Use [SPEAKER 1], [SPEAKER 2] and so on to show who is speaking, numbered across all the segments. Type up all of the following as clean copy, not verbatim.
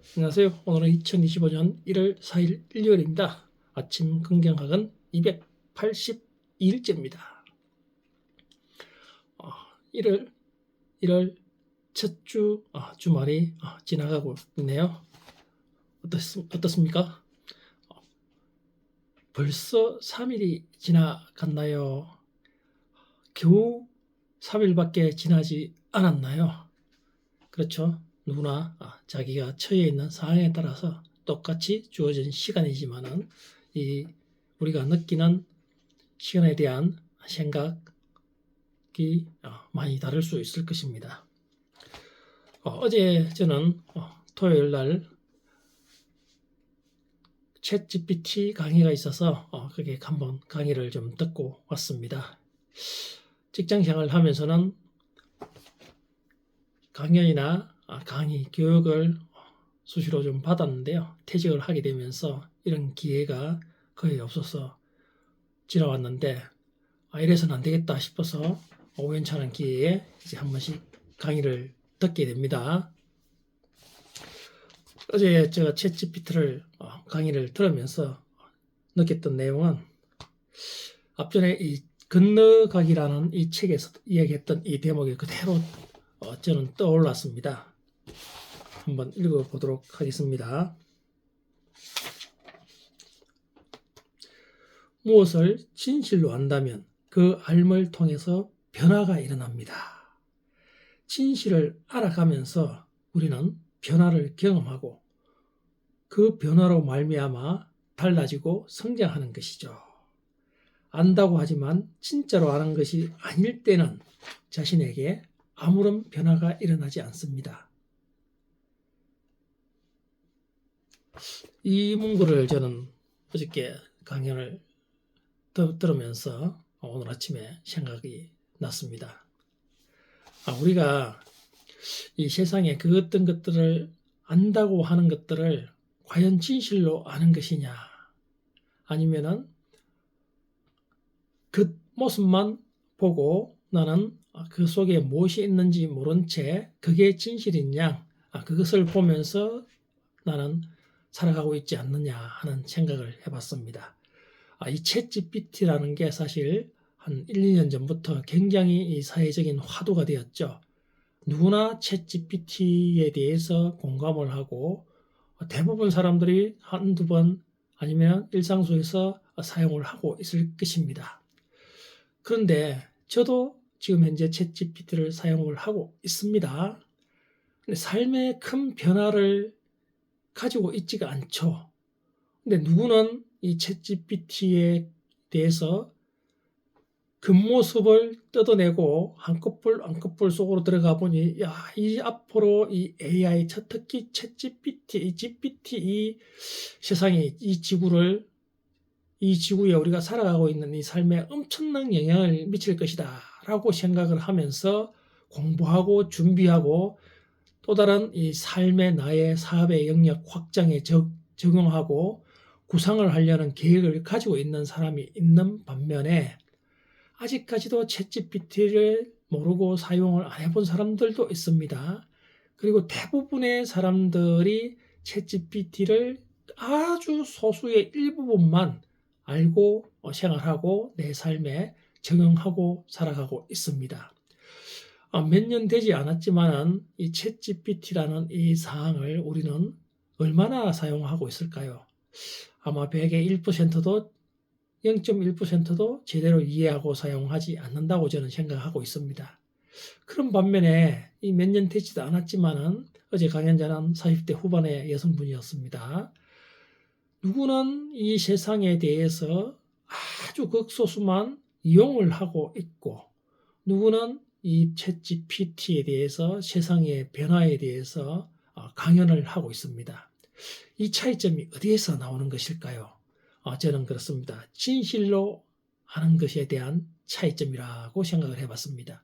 [SPEAKER 1] 안녕하세요. 오늘은 2025년 1월 4일 일요일입니다. 아침 긍정학은 282일째입니다. 1월 첫 주말이 지나가고 있네요. 어떻습니까? 벌써 3일이 지나갔나요? 겨우 3일밖에 지나지 않았나요? 그렇죠. 누구나 자기가 처해 있는 상황에 따라서 똑같이 주어진 시간이지만은 우리가 느끼는 시간에 대한 생각이 많이 다를 수 있을 것입니다. 어제 저는 토요일 날 챗GPT 강의가 있어서 그게 한번 강의를 좀 듣고 왔습니다. 직장 생활을 하면서는 강연이나 강의, 교육을 수시로 좀 받았는데요. 퇴직을 하게 되면서 이런 기회가 거의 없어서 지나왔는데 이래서는 안 되겠다 싶어서 우연찮은 기회에 이제 한 번씩 강의를 듣게 됩니다. 어제 제가 챗GPT를 강의를 들으면서 느꼈던 내용은 앞전에 이 건너가기라는 이 책에서 이야기했던 이 대목이 그대로 저는 떠올랐습니다. 한번 읽어보도록 하겠습니다. 무엇을 진실로 안다면 그 알을 통해서 변화가 일어납니다. 진실을 알아가면서 우리는 변화를 경험하고 그 변화로 말미암아 달라지고 성장하는 것이죠. 안다고 하지만 진짜로 아는 것이 아닐 때는 자신에게 아무런 변화가 일어나지 않습니다. 이 문구를 저는 어저께 강연을 들으면서 오늘 아침에 생각이 났습니다. 우리가 이 세상에 그 어떤 것들을 안다고 하는 것들을 과연 진실로 아는 것이냐, 아니면은 그 모습만 보고 나는 그 속에 무엇이 있는지 모른 채 그게 진실이냐, 그것을 보면서 나는 살아가고 있지 않느냐 하는 생각을 해봤습니다. 이 챗GPT라는 게 사실 한 1, 2년 전부터 굉장히 이 사회적인 화두가 되었죠. 누구나 챗GPT에 대해서 공감을 하고 대부분 사람들이 한두 번 아니면 일상 속에서 사용을 하고 있을 것입니다. 그런데 저도 지금 현재 챗GPT를 사용을 하고 있습니다. 근데 삶에 큰 변화를 가지고 있지가 않죠. 근데 누구는 이 챗GPT에 대해서 겉모습을 뜯어내고 한꺼풀 속으로 들어가 보니 이 앞으로 이 AI 특히 챗GPT, 이 GPT 이 세상에 이 지구에 우리가 살아가고 있는 이 삶에 엄청난 영향을 미칠 것이다 라고 생각을 하면서 공부하고 준비하고 또 다른 이 삶의 나의 사업의 영역 확장에 적용하고 구상을 하려는 계획을 가지고 있는 사람이 있는 반면에 아직까지도 챗GPT를 모르고 사용을 안 해본 사람들도 있습니다. 그리고 대부분의 사람들이 챗GPT를 아주 소수의 일부분만 알고 생활하고 내 삶에 적용하고 살아가고 있습니다. 몇 년 되지 않았지만은 이 챗GPT라는 이 사항을 우리는 얼마나 사용하고 있을까요? 아마 100의 1%도 0.1%도 제대로 이해하고 사용하지 않는다고 저는 생각하고 있습니다. 그런 반면에 이 몇 년 되지도 않았지만은 어제 강연자는 40대 후반의 여성분이었습니다. 누구는 이 세상에 대해서 아주 극소수만 이용을 하고 있고 누구는 이 챗GPT에 대해서 세상의 변화에 대해서 강연을 하고 있습니다. 이 차이점이 어디에서 나오는 것일까요? 저는 그렇습니다. 진실로 아는 것에 대한 차이점이라고 생각을 해봤습니다.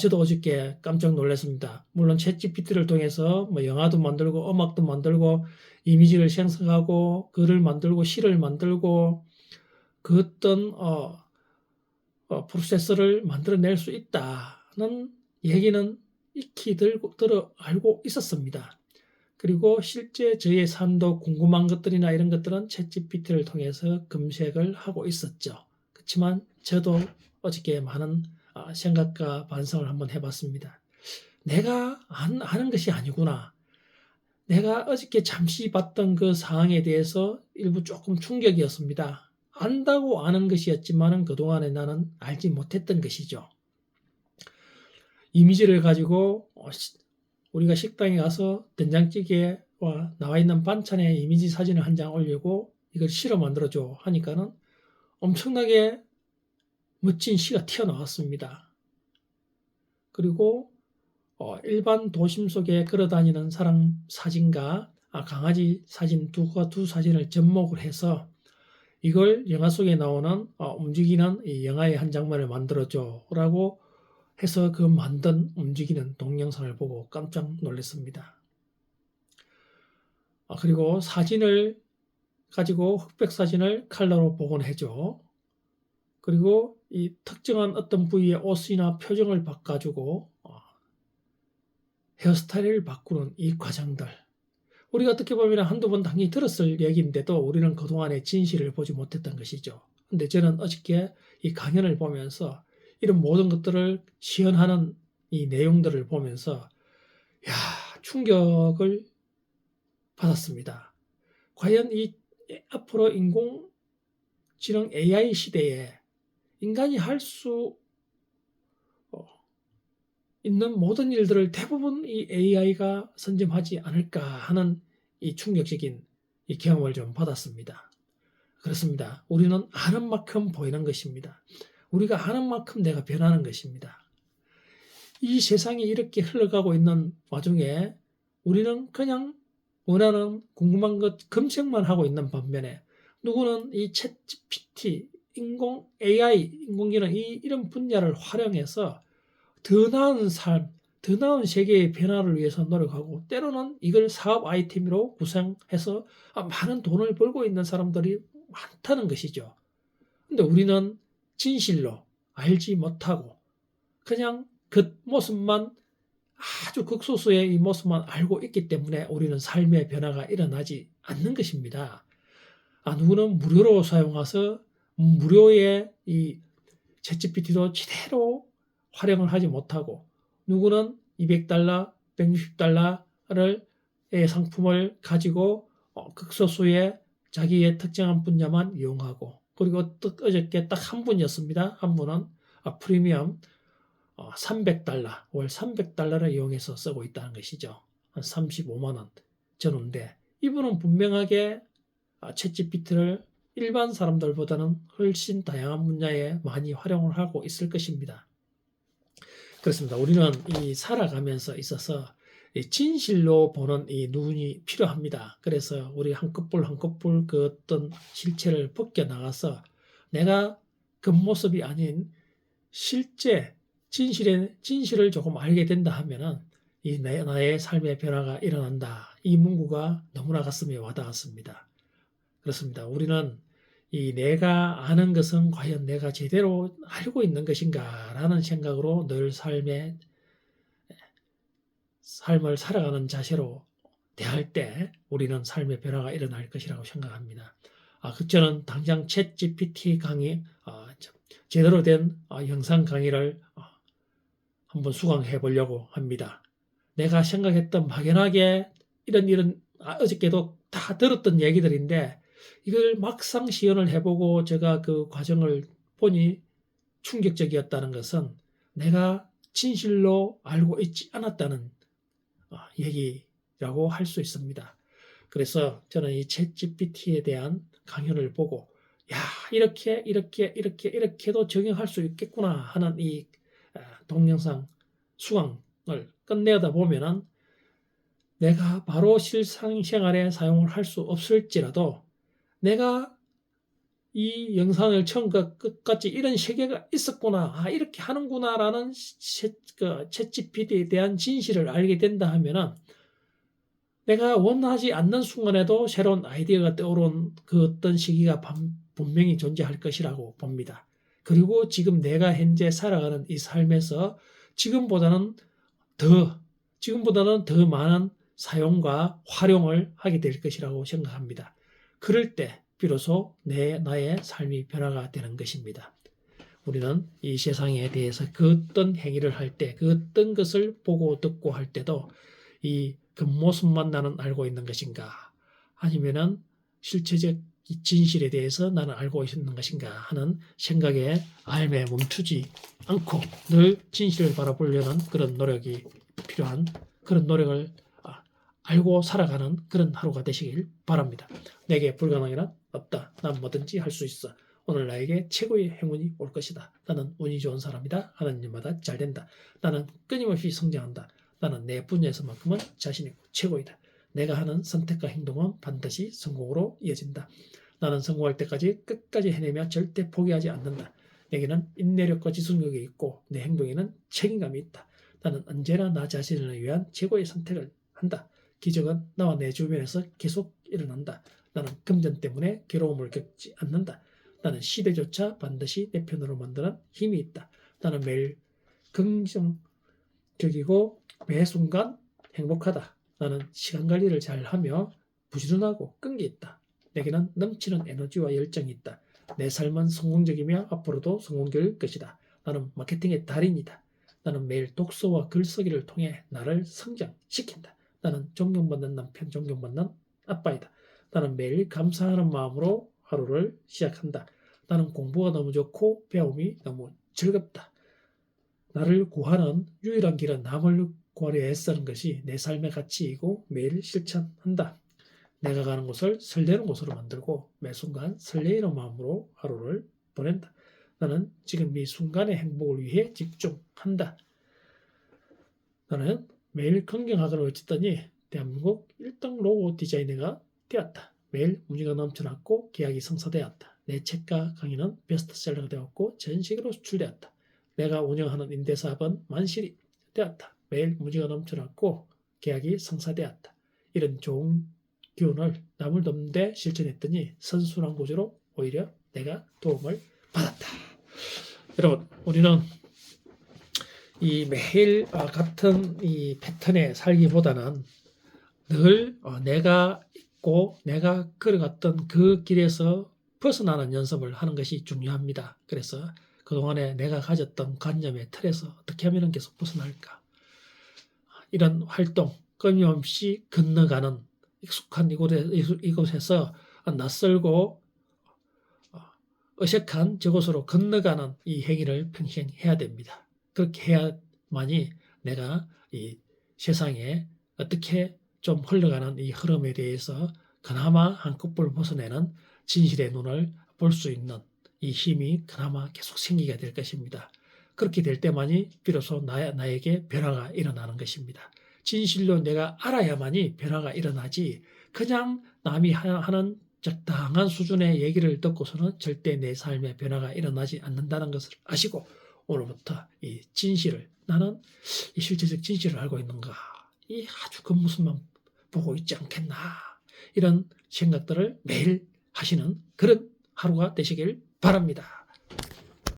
[SPEAKER 1] 저도 어저께 깜짝 놀랐습니다. 물론 챗GPT를 통해서 뭐 영화도 만들고 음악도 만들고 이미지를 생성하고 글을 만들고 시를 만들고 그 어떤 프로세서를 만들어낼 수 있다는 얘기는 익히 들어 알고 있었습니다. 그리고 실제 저의 삶도 궁금한 것들이나 이런 것들은 챗GPT를 통해서 검색을 하고 있었죠. 그렇지만 저도 어저께 많은 생각과 반성을 한번 해봤습니다. 내가 아는 것이 아니구나. 내가 어저께 잠시 봤던 그 상황에 대해서 일부 조금 충격이었습니다. 안다고 아는 것이었지만 그동안에 나는 알지 못했던 것이죠. 이미지를 가지고 우리가 식당에 가서 된장찌개와 나와 있는 반찬에 이미지 사진을 한 장 올리고 이걸 시로 만들어줘 하니까는 엄청나게 멋진 시가 튀어나왔습니다. 그리고 일반 도심 속에 걸어다니는 사람 사진과 강아지 사진 두 사진을 접목을 해서 이걸 영화 속에 나오는 움직이는 이 영화의 한 장면을 만들어줘 라고 해서 그 만든 움직이는 동영상을 보고 깜짝 놀랐습니다. 그리고 사진을 가지고 흑백 사진을 컬러로 복원해줘. 그리고 이 특정한 어떤 부위의 옷이나 표정을 바꿔주고 헤어스타일을 바꾸는 이 과정들. 우리가 어떻게 보면 한두 번 당연히 들었을 얘기인데도 우리는 그동안의 진실을 보지 못했던 것이죠. 근데 저는 어저께 이 강연을 보면서 이런 모든 것들을 시연하는 이 내용들을 보면서 충격을 받았습니다. 과연 이 앞으로 인공지능 AI 시대에 인간이 할 수 있는 모든 일들을 대부분 이 AI가 선점하지 않을까 하는 이 충격적인 이 경험을 좀 받았습니다. 그렇습니다. 우리는 아는 만큼 보이는 것입니다. 우리가 아는 만큼 내가 변하는 것입니다. 이 세상이 이렇게 흘러가고 있는 와중에 우리는 그냥 원하는 궁금한 것 검색만 하고 있는 반면에 누구는 이 챗GPT, 인공지능 이런 분야를 활용해서 더 나은 삶, 더 나은 세계의 변화를 위해서 노력하고 때로는 이걸 사업 아이템으로 구성해서 많은 돈을 벌고 있는 사람들이 많다는 것이죠. 근데 우리는 진실로 알지 못하고 그냥 겉모습만 아주 극소수의 이 모습만 알고 있기 때문에 우리는 삶의 변화가 일어나지 않는 것입니다. 누구는 무료로 사용해서 무료의 이 챗GPT도 제대로 활용을 하지 못하고 누구는 $200, $160의 상품을 가지고 극소수의 자기의 특정한 분야만 이용하고 그리고 어저께 딱 한 분이었습니다. 한 분은 프리미엄 $300, 월 $300를 이용해서 쓰고 있다는 것이죠. 한 35만 원 전후인데 이분은 분명하게 챗GPT를 일반 사람들보다는 훨씬 다양한 분야에 많이 활용을 하고 있을 것입니다. 그렇습니다. 우리는 이 살아가면서 있어서 진실로 보는 이 눈이 필요합니다. 그래서 우리 한 꺼풀 한 꺼풀 그 어떤 실체를 벗겨 나가서 내가 겉모습이 아닌 실제 진실을 조금 알게 된다 하면은 이 나의 삶의 변화가 일어난다. 이 문구가 너무나 가슴에 와닿았습니다. 그렇습니다. 우리는 이 내가 아는 것은 과연 내가 제대로 알고 있는 것인가 라는 생각으로 늘 삶을 살아가는 자세로 대할 때 우리는 삶의 변화가 일어날 것이라고 생각합니다. 저는 당장 챗GPT 강의, 제대로 된 영상 강의를 한번 수강해 보려고 합니다. 내가 생각했던 막연하게 이런 어저께도 다 들었던 얘기들인데 이걸 막상 시연을 해보고 제가 그 과정을 보니 충격적이었다는 것은 내가 진실로 알고 있지 않았다는 얘기라고 할 수 있습니다. 그래서 저는 이 챗GPT에 대한 강연을 보고 이렇게도 적용할 수 있겠구나 하는 이 동영상 수강을 끝내다 보면은 내가 바로 실생활에 사용을 할 수 없을지라도 내가 이 영상을 처음부터 끝까지 이런 세계가 있었구나, 이렇게 하는구나라는 챗GPT에 대한 진실을 알게 된다 하면은 내가 원하지 않는 순간에도 새로운 아이디어가 떠오른 그 어떤 시기가 분명히 존재할 것이라고 봅니다. 그리고 지금 내가 현재 살아가는 이 삶에서 지금보다는 더 많은 사용과 활용을 하게 될 것이라고 생각합니다. 그럴 때 비로소 나의 삶이 변화가 되는 것입니다. 우리는 이 세상에 대해서 그 어떤 행위를 할 때, 그 어떤 것을 보고 듣고 할 때도 이 겉모습만 나는 알고 있는 것인가, 아니면은 실체적 진실에 대해서 나는 알고 있는 것인가 하는 생각에 알매 멈추지 않고 늘 진실을 바라보려는 그런 노력이 필요한, 그런 노력을 알고 살아가는 그런 하루가 되시길 바랍니다. 내게 불가능한 일은 없다. 난 뭐든지 할 수 있어. 오늘 나에게 최고의 행운이 올 것이다. 나는 운이 좋은 사람이다. 하는 일마다 잘 된다. 나는 끊임없이 성장한다. 나는 내 분야에서만큼은 자신있고 최고이다. 내가 하는 선택과 행동은 반드시 성공으로 이어진다. 나는 성공할 때까지 끝까지 해내며 절대 포기하지 않는다. 내게는 인내력과 지속력이 있고 내 행동에는 책임감이 있다. 나는 언제나 나 자신을 위한 최고의 선택을 한다. 기적은 나와 내 주변에서 계속 일어난다. 나는 금전 때문에 괴로움을 겪지 않는다. 나는 시대조차 반드시 내 편으로 만드는 힘이 있다. 나는 매일 긍정적이고 매 순간 행복하다. 나는 시간 관리를 잘하며 부지런하고 끈기 있다. 내게는 넘치는 에너지와 열정이 있다. 내 삶은 성공적이며 앞으로도 성공적일 것이다. 나는 마케팅의 달인이다. 나는 매일 독서와 글쓰기를 통해 나를 성장시킨다. 나는 존경받는 남편, 존경받는 아빠이다. 나는 매일 감사하는 마음으로 하루를 시작한다. 나는 공부가 너무 좋고 배움이 너무 즐겁다. 나를 구하는 유일한 길은 남을 구하려 애쓰는 것이 내 삶의 가치이고 매일 실천한다. 내가 가는 곳을 설레는 곳으로 만들고 매 순간 설레이는 마음으로 하루를 보낸다. 나는 지금 이 순간의 행복을 위해 집중한다. 나는 매일 긍정학을 외쳤더니 대한민국 1등 로고 디자이너가 되었다. 매일 문의가 넘쳐났고 계약이 성사되었다. 내 책과 강의는 베스트셀러가 되었고 전 세계로 수출되었다. 내가 운영하는 임대사업은 만실이 되었다. 매일 문의가 넘쳐났고 계약이 성사되었다. 이런 좋은 기운을 남을 돕는 데 실천했더니 선순환 구조로 오히려 내가 도움을 받았다. 여러분, 우리는 이 매일 같은 이 패턴에 살기보다는 늘 내가 있고 내가 걸어갔던 그 길에서 벗어나는 연습을 하는 것이 중요합니다. 그래서 그동안에 내가 가졌던 관념의 틀에서 어떻게 하면 계속 벗어날까? 이런 활동, 끊임없이 건너가는 익숙한 이곳에서 낯설고 어색한 저곳으로 건너가는 이 행위를 평생 해야 됩니다. 그렇게 해야만이 내가 이 세상에 어떻게 좀 흘러가는 이 흐름에 대해서 그나마 한꺼풀 벗어내는 진실의 눈을 볼 수 있는 이 힘이 그나마 계속 생기게 될 것입니다. 그렇게 될 때만이 비로소 나에게 변화가 일어나는 것입니다. 진실로 내가 알아야만이 변화가 일어나지, 그냥 남이 하는 적당한 수준의 얘기를 듣고서는 절대 내 삶에 변화가 일어나지 않는다는 것을 아시고 오늘부터 이 진실을, 나는 이 실제적 진실을 알고 있는가, 이 아주 겉모습만 보고 있지 않겠나, 이런 생각들을 매일 하시는 그런 하루가 되시길 바랍니다.